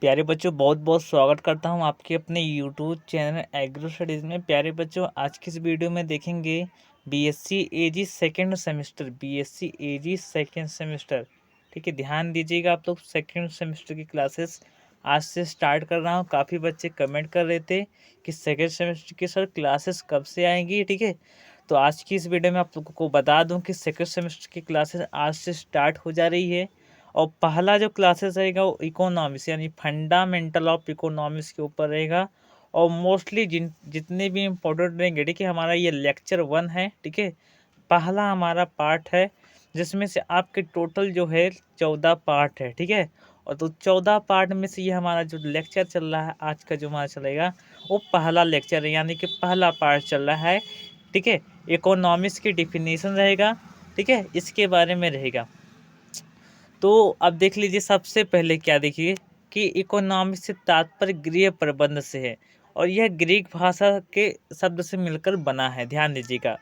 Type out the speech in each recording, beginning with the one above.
प्यारे बच्चों, बहुत बहुत स्वागत करता हूं आपके अपने यूट्यूब चैनल एग्रो स्टडीज़ में। प्यारे बच्चों, आज की इस वीडियो में देखेंगे बीएससी एजी सेकेंड सेमेस्टर। बीएससी एजी सेकेंड सेमेस्टर, ठीक है। ध्यान दीजिएगा आप लोग, सेकेंड सेमेस्टर की क्लासेस आज से स्टार्ट कर रहा हूं। काफ़ी बच्चे कमेंट कर रहे थे कि सेकेंड सेमेस्टर की सर क्लासेस कब से आएंगी, ठीक है। तो आज की इस वीडियो में आप लोगों को बता दूँ कि सेकेंड सेमेस्टर की क्लासेस आज से स्टार्ट हो जा रही है। और पहला जो क्लासेस रहेगा वो इकोनॉमिक्स यानी फंडामेंटल ऑफ इकोनॉमिक्स के ऊपर रहेगा। और मोस्टली जितने भी इम्पोर्टेंट रहेंगे, ठीक है। हमारा ये लेक्चर 1 है, ठीक है। पहला हमारा पार्ट है जिसमें से आपके टोटल जो है 14 पार्ट है, ठीक है। और तो 14 पार्ट में से ये हमारा जो लेक्चर चल रहा है आज का जो हमारा चलेगा वो पहला लेक्चर है, यानी कि पहला पार्ट चल रहा है, ठीक है। इकोनॉमिक्स की डिफिनीशन रहेगा, ठीक है, इसके बारे में रहेगा। तो अब देख लीजिए, सबसे पहले क्या देखिए कि इकोनॉमिक्स से तात्पर्य गृह प्रबंध से है और यह ग्रीक भाषा के शब्द से मिलकर बना है, ध्यान दीजिएगा।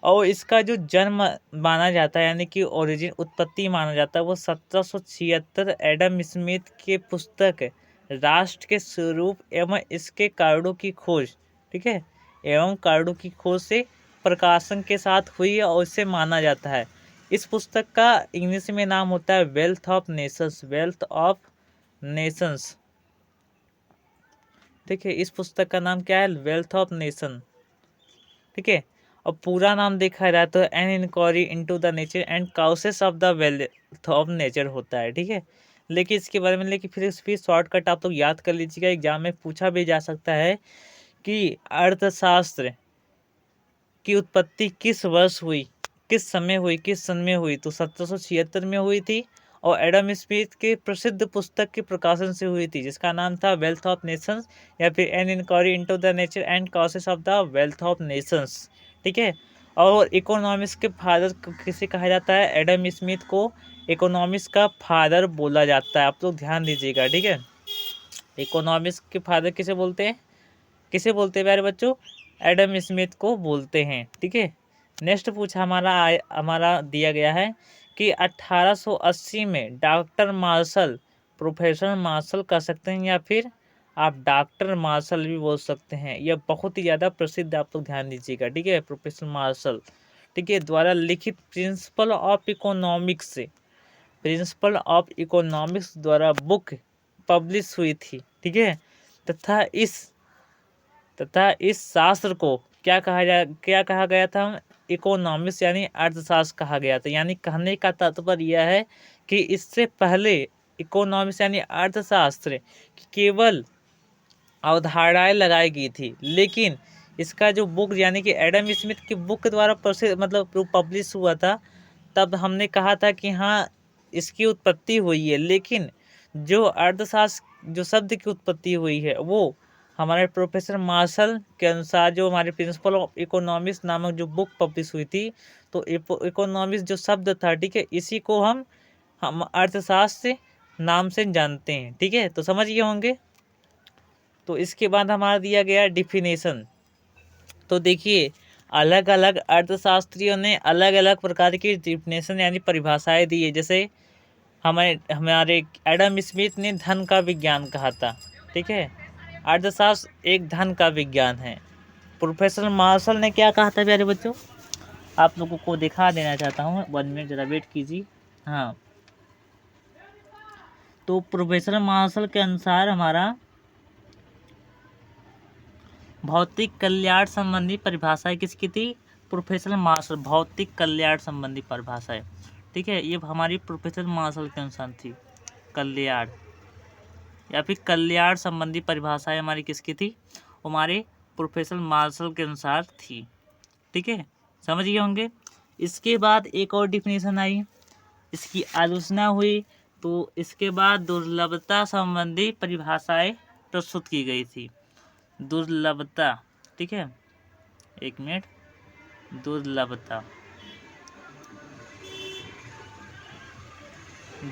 और इसका जो जन्म माना जाता है यानी कि ओरिजिन उत्पत्ति माना जाता है वो 1776 एडम स्मिथ के पुस्तक राष्ट्र के स्वरूप एवं इसके कारणों की खोज, ठीक है, एवं कारणों की खोज से प्रकाशन के साथ हुई और इसे माना जाता है। इस पुस्तक का इंग्लिश में नाम होता है wealth of Nations. Wealth of nations, ठीक है। इस पुस्तक का नाम क्या है? वेल्थ ऑफ नेशन, ठीक है। और पूरा नाम देखा जाए तो an inquiry into the nature and causes of the wealth of nature होता है, ठीक है। लेकिन इसके बारे में फिर शॉर्टकट आप लोग याद कर लीजिएगा, एग्जाम में पूछा भी जा सकता है कि अर्थशास्त्र की उत्पत्ति किस वर्ष हुई, किस समय हुई, किस सन में हुई। तो 1776 में हुई थी और एडम स्मिथ के प्रसिद्ध पुस्तक के प्रकाशन से हुई थी जिसका नाम था वेल्थ ऑफ नेशंस या फिर an inquiry into the nature and causes of the wealth of nations, ठीक है। और इकोनॉमिक्स के फादर किसे कहा जाता है? एडम स्मिथ को इकोनॉमिक्स का फादर बोला जाता है। आप लोग ध्यान दीजिएगा, ठीक है। इकोनॉमिक्स के फादर किसे बोलते हैं? किसे बोलते हैं प्यारे बच्चों? एडम स्मिथ को बोलते हैं, ठीक है। नेक्स्ट पूछा हमारा दिया गया है कि 1880 में डॉक्टर मार्शल, प्रोफेसर मार्शल कह सकते हैं या फिर आप डॉक्टर मार्शल भी बोल सकते हैं। यह बहुत ही ज़्यादा प्रसिद्ध, आप लोग ध्यान दीजिएगा, ठीक है। प्रोफेसर मार्शल, ठीक है, द्वारा लिखित प्रिंसिपल ऑफ इकोनॉमिक्स से, प्रिंसिपल ऑफ इकोनॉमिक्स द्वारा बुक पब्लिश हुई थी, ठीक है। तथा इस शास्त्र को क्या कहा गया था? इकोनॉमिक्स यानी अर्थशास्त्र कहा गया था। यानी कहने का तात्पर्य यह है कि इससे पहले इकोनॉमिक्स यानी अर्थशास्त्र केवल अवधारणाएं लगाई गई थी, लेकिन इसका जो बुक यानी कि एडम स्मिथ की बुक के द्वारा प्रसिद्ध मतलब पब्लिश हुआ था, तब हमने कहा था कि हाँ इसकी उत्पत्ति हुई है। लेकिन जो अर्थशास्त्र जो शब्द की उत्पत्ति हुई है वो हमारे प्रोफेसर मार्शल के अनुसार, जो हमारे प्रिंसिपल ऑफ इकोनॉमिक्स नामक जो बुक पब्लिश हुई थी, तो इकोनॉमिक्स जो शब्द था, ठीक है, इसी को हम अर्थशास्त्र नाम से जानते हैं, ठीक है। तो समझ गए होंगे। तो इसके बाद हमारा दिया गया डिफिनेशन। तो देखिए, अलग अलग अर्थशास्त्रियों ने अलग अलग प्रकार की डिफिनेशन यानी परिभाषाएं दी है। जैसे हमारे एडम स्मिथ ने धन का विज्ञान कहा था, ठीक है। अर्थशास्त्र एक धन का विज्ञान है। प्रोफेसर मार्शल ने क्या कहा था प्यारे बच्चों? आप लोगों को दिखा देना चाहता हूँ, 1 मिनट जरा वेट कीजिए। हाँ, तो प्रोफेसर मार्शल के अनुसार हमारा भौतिक कल्याण संबंधी परिभाषाएं किसकी थी? प्रोफेसर मार्शल, भौतिक कल्याण संबंधी परिभाषाएं, ठीक है, ये हमारी प्रोफेसर मार्शल के अनुसार थी। कल्याण या फिर कल्याण संबंधी परिभाषाएं हमारी किसकी थी? हमारे प्रोफेसर मार्शल के अनुसार थी, ठीक है। समझ गए होंगे। इसके बाद एक और डिफिनेशन आई, इसकी आलोचना हुई, तो इसके बाद दुर्लभता संबंधी परिभाषाएं प्रस्तुत की गई थी। दुर्लभता, ठीक है, 1 मिनट।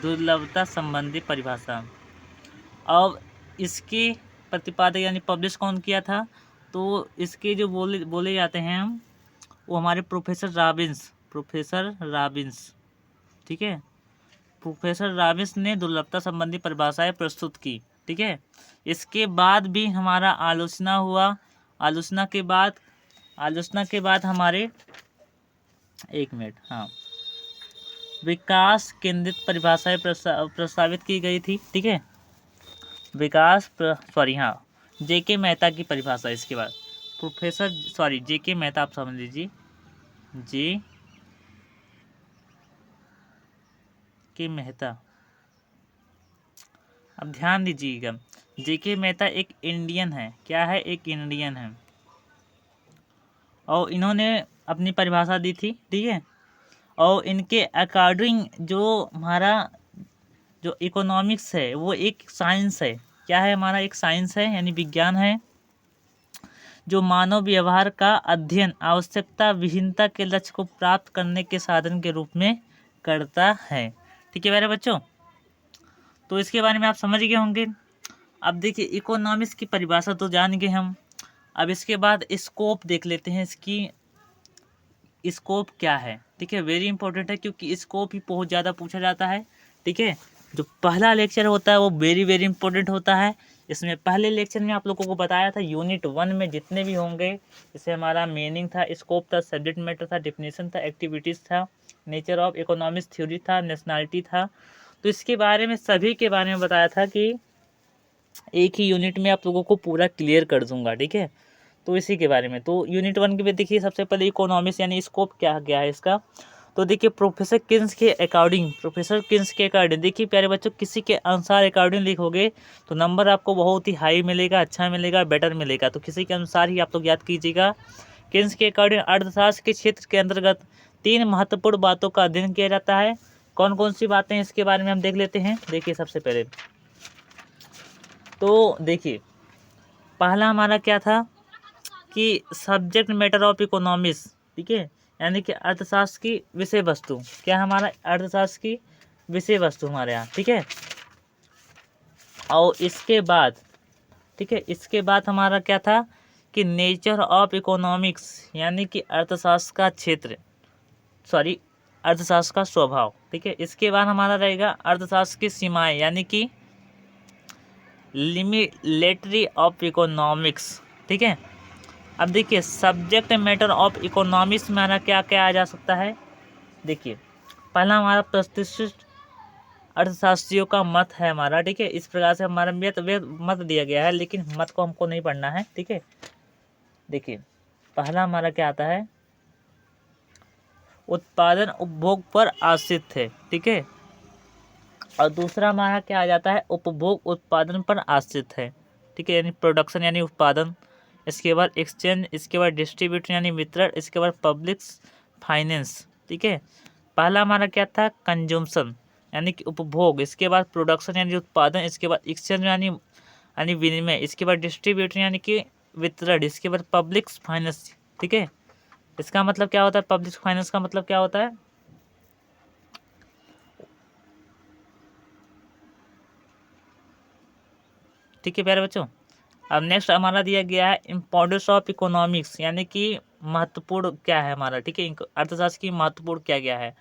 दुर्लभता संबंधी परिभाषा। अब इसके प्रतिपादक यानी पब्लिश कौन किया था? तो इसके जो बोले जाते हैं हम, वो हमारे प्रोफेसर रॉबिन्स, ठीक है। प्रोफेसर रॉबिन्स ने दुर्लभता संबंधी परिभाषाएं प्रस्तुत की, ठीक है। इसके बाद भी हमारा आलोचना हुआ। आलोचना के बाद हमारे, एक मिनट, हाँ, विकास केंद्रित परिभाषाएं प्रस्तावित की गई थी। ठीक है, हाँ, जेके मेहता की परिभाषा। इसके बाद जेके मेहता, आप समझ लीजिए, जे के मेहता। अब ध्यान दीजिएगा, जेके मेहता एक इंडियन है। क्या है? एक इंडियन है, और इन्होंने अपनी परिभाषा दी थी। ठीक है, और इनके अकॉर्डिंग जो हमारा जो इकोनॉमिक्स है वो एक साइंस है। क्या है? हमारा एक साइंस है, यानी विज्ञान है, जो मानव व्यवहार का अध्ययन आवश्यकता विहीनता के लक्ष्य को प्राप्त करने के साधन के रूप में करता है। ठीक है मेरे बच्चों, तो इसके बारे में आप समझ गए होंगे। अब देखिए, इकोनॉमिक्स की परिभाषा तो जान गए हम। अब इसके बाद स्कोप देख लेते हैं, इसकी स्कोप क्या है। ठीक है, वेरी इंपॉर्टेंट है, क्योंकि स्कोप ही बहुत ज़्यादा पूछा जाता है। ठीक है, जो पहला लेक्चर होता है वो वेरी वेरी इंपॉर्टेंट होता है। इसमें पहले लेक्चर में आप लोगों को बताया था, यूनिट 1 में जितने भी होंगे, जैसे हमारा मीनिंग था, स्कोप था, सब्जेक्ट मैटर था, डिफिनेशन था, एक्टिविटीज़ था, नेचर ऑफ इकोनॉमिक्स थ्योरी था, नेशनलिटी था। तो इसके बारे में, सभी के बारे में बताया था कि एक ही यूनिट में आप लोगों को पूरा क्लियर कर दूंगा। ठीक है, तो इसी के बारे में, तो यूनिट 1 के भी देखिए, सबसे पहले इकोनॉमिक्स यानी स्कोप क्या है इसका। तो देखिए, प्रोफेसर किन्स के अकॉर्डिंग देखिए प्यारे बच्चों, किसी के अनुसार अकॉर्डिंग लिखोगे तो नंबर आपको बहुत ही हाई मिलेगा, अच्छा मिलेगा, बेटर मिलेगा। तो किसी के अनुसार ही आप लोग याद कीजिएगा। किन्स के अकॉर्डिंग अर्थशास्त्र के क्षेत्र के अंतर्गत 3 महत्वपूर्ण बातों का अध्ययन किया जाता है। कौन कौन सी बातें, इसके बारे में हम देख लेते हैं। देखिए, सबसे पहले तो देखिए, पहला हमारा क्या था कि सब्जेक्ट मैटर ऑफ इकोनॉमिक्स। ठीक है, यानी कि अर्थशास्त्र की विषय वस्तु। क्या हमारा? अर्थशास्त्र की विषय वस्तु हमारे यहाँ। ठीक है, और इसके बाद, ठीक है, इसके बाद हमारा क्या था कि नेचर ऑफ इकोनॉमिक्स, यानी कि अर्थशास्त्र का क्षेत्र, अर्थशास्त्र का स्वभाव। ठीक है, इसके बाद हमारा रहेगा अर्थशास्त्र की सीमाएं, यानी कि लिमिलेटरी ऑफ इकोनॉमिक्स। ठीक है, अब देखिए, सब्जेक्ट मैटर ऑफ इकोनॉमिक्स में हमारा क्या क्या आ जा सकता है। देखिए, पहला हमारा प्रतिष्ठित अर्थशास्त्रियों का मत है हमारा। ठीक है, इस प्रकार से हमारा मत दिया गया है, लेकिन मत को हमको नहीं पढ़ना है। ठीक है, देखिए, पहला हमारा क्या आता है, उत्पादन उपभोग पर आश्रित है। ठीक है, और दूसरा हमारा क्या आ जाता है, उपभोग उत्पादन पर आश्रित है। ठीक है, यानी प्रोडक्शन यानी उत्पादन। इसके बाद एक्सचेंज, इसके बाद डिस्ट्रीब्यूशन यानी वितरण, इसके बाद पब्लिक फाइनेंस। ठीक है, पहला हमारा क्या था, कंजम्पशन यानी कि उपभोग, इसके बाद प्रोडक्शन यानी उत्पादन, इसके बाद एक्सचेंज यानी विनिमय, इसके बाद डिस्ट्रीब्यूशन यानी कि वितरण, इसके बाद पब्लिक फाइनेंस। ठीक है, इसका मतलब क्या होता है, पब्लिक फाइनेंस का मतलब क्या होता है, ठीक है प्यारे बच्चों। अब नेक्स्ट हमारा दिया गया है इम्पोर्टेंस ऑफ इकोनॉमिक्स, यानी कि महत्वपूर्ण क्या है हमारा। ठीक है, अर्थशास्त्र की महत्वपूर्ण क्या क्या है,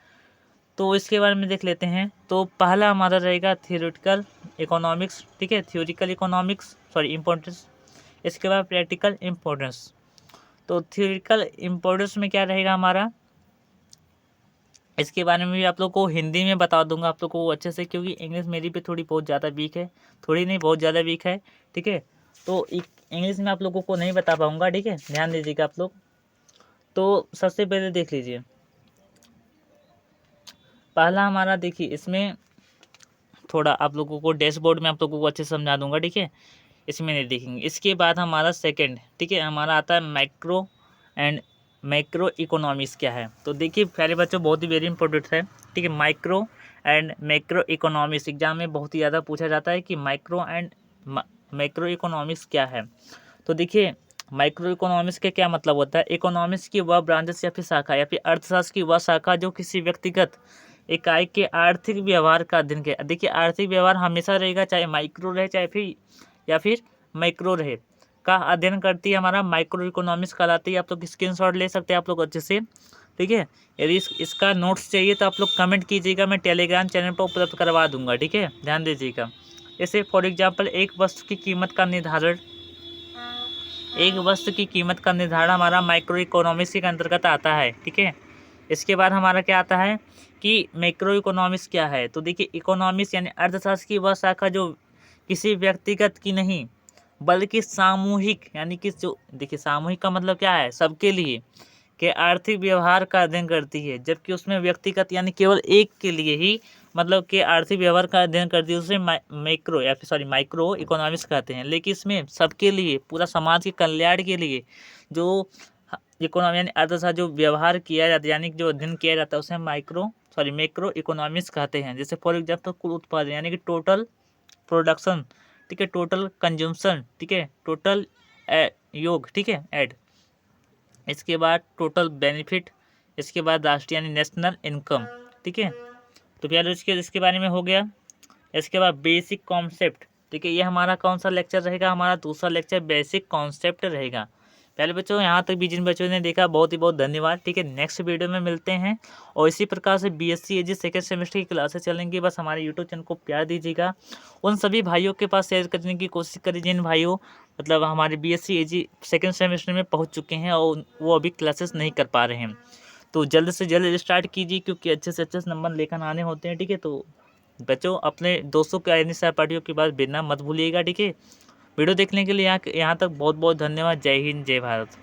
तो इसके बारे में देख लेते हैं। तो पहला हमारा रहेगा थियोरिटिकल इकोनॉमिक्स। ठीक है, थ्योरिटिकल इकोनॉमिक्स इम्पोर्टेंस। इसके बाद प्रैक्टिकल इम्पोर्टेंस। तो थ्योरिटिकल इम्पोर्टेंस में क्या रहेगा हमारा, इसके बारे में भी आप लोग को हिंदी में बता दूंगा आप लोग को अच्छे से, क्योंकि इंग्लिश मेरी भी थोड़ी बहुत ज़्यादा वीक है, थोड़ी नहीं बहुत ज़्यादा वीक है। ठीक है, तो इंग्लिश में आप लोगों को नहीं बता पाऊंगा। ठीक है, ध्यान दीजिएगा आप लोग। तो सबसे पहले देख लीजिए, पहला हमारा देखिए, इसमें थोड़ा आप लोगों को डैशबोर्ड में आप लोगों को अच्छे से समझा दूंगा। ठीक है, इसमें नहीं देखेंगे। इसके बाद हमारा सेकंड, ठीक है, हमारा आता है माइक्रो एंड मैक्रो इकोनॉमिक्स क्या है। तो देखिए प्यारे बच्चों, बहुत ही वेरी इंपॉर्टेंट है। ठीक है, micro and macro economics exam में बहुत ही ज़्यादा पूछा जाता है कि माइक्रो एंड मैक्रो इकोनॉमिक्स क्या है। तो देखिए, माइक्रो इकोनॉमिक्स का क्या मतलब होता है, इकोनॉमिक्स की वह ब्रांचेस या फिर शाखा या फिर अर्थशास्त्र की वह शाखा जो किसी व्यक्तिगत इकाई के आर्थिक व्यवहार का अध्ययन किया। देखिए, आर्थिक व्यवहार हमेशा रहेगा, चाहे माइक्रो रहे चाहे फिर या फिर मैक्रो रहे, का अध्ययन करती है, हमारा माइक्रो इकोनॉमिक्स कहलाती है। आप लोग स्क्रीनशॉट ले सकते हैं आप लोग अच्छे से। ठीक है, यदि इसका नोट्स चाहिए तो आप लोग कमेंट कीजिएगा, मैं टेलीग्राम चैनल पर उपलब्ध करवा दूंगा। ठीक है, ध्यान दीजिएगा। जैसे फॉर एग्जांपल एक वस्तु की कीमत का निर्धारण हमारा माइक्रो इकोनॉमिक्स के अंतर्गत आता है, ठीक है। इसके बाद हमारा क्या आता है कि मैक्रो इकोनॉमिक्स क्या है। तो देखिए इकोनॉमिक्स यानी अर्थशास्त्र की वह शाखा जो किसी व्यक्तिगत की नहीं बल्कि सामूहिक, यानी कि जो देखिए सामूहिक का मतलब क्या है, सबके लिए के आर्थिक व्यवहार का अध्ययन करती है, जबकि उसमें व्यक्तिगत यानी केवल एक के लिए ही मतलब के आर्थिक व्यवहार का अध्ययन करती है, उसे मैक्रो या फिर माइक्रो इकोनॉमिक्स कहते हैं। लेकिन इसमें सबके लिए, पूरा समाज के कल्याण के लिए जो इकोनॉमी यानी अर्थशास्त्र जो व्यवहार किया जाता है यानी जो अध्ययन किया जाता है उसे मैक्रो इकोनॉमिक्स कहते हैं। जैसे फॉर एग्जाम्पल कुल उत्पादन यानी कि टोटल प्रोडक्शन, ठीक है, टोटल कंज्यूमशन, ठीक है, टोटल योग, ठीक है, एड, इसके बाद टोटल बेनिफिट, इसके बाद राष्ट्रीय यानी नेशनल इनकम, ठीक है। तो प्यारे इसके बारे में हो गया। इसके बाद बेसिक कॉन्सेप्ट, ठीक है, ये हमारा कौन सा लेक्चर रहेगा, हमारा दूसरा लेक्चर बेसिक कॉन्सेप्ट रहेगा। पहले बच्चों यहाँ तक भी जिन बच्चों ने देखा बहुत ही बहुत धन्यवाद, ठीक है। नेक्स्ट वीडियो में मिलते हैं और इसी प्रकार से बीएससी एजी सेकेंड सेमेस्टर की क्लासेस चलेंगी। बस हमारे यूट्यूब चैनल को प्यार दीजिएगा, उन सभी भाइयों के पास शेयर करने की कोशिश करिए जिन भाइयों मतलब हमारे बीएससी एजी सेकेंड सेमेस्टर में पहुँच चुके हैं और वो अभी क्लासेस नहीं कर पा रहे हैं। तो जल्द से जल्द स्टार्ट कीजिए क्योंकि अच्छे से अच्छे नंबर लेकर आने होते हैं, ठीक है। तो बच्चों अपने दोस्तों के अन्य सहपाठियों के पास भेजना मत भूलिएगा, ठीक है। वीडियो देखने के लिए यहाँ तक बहुत बहुत धन्यवाद। जय हिंद, जय भारत।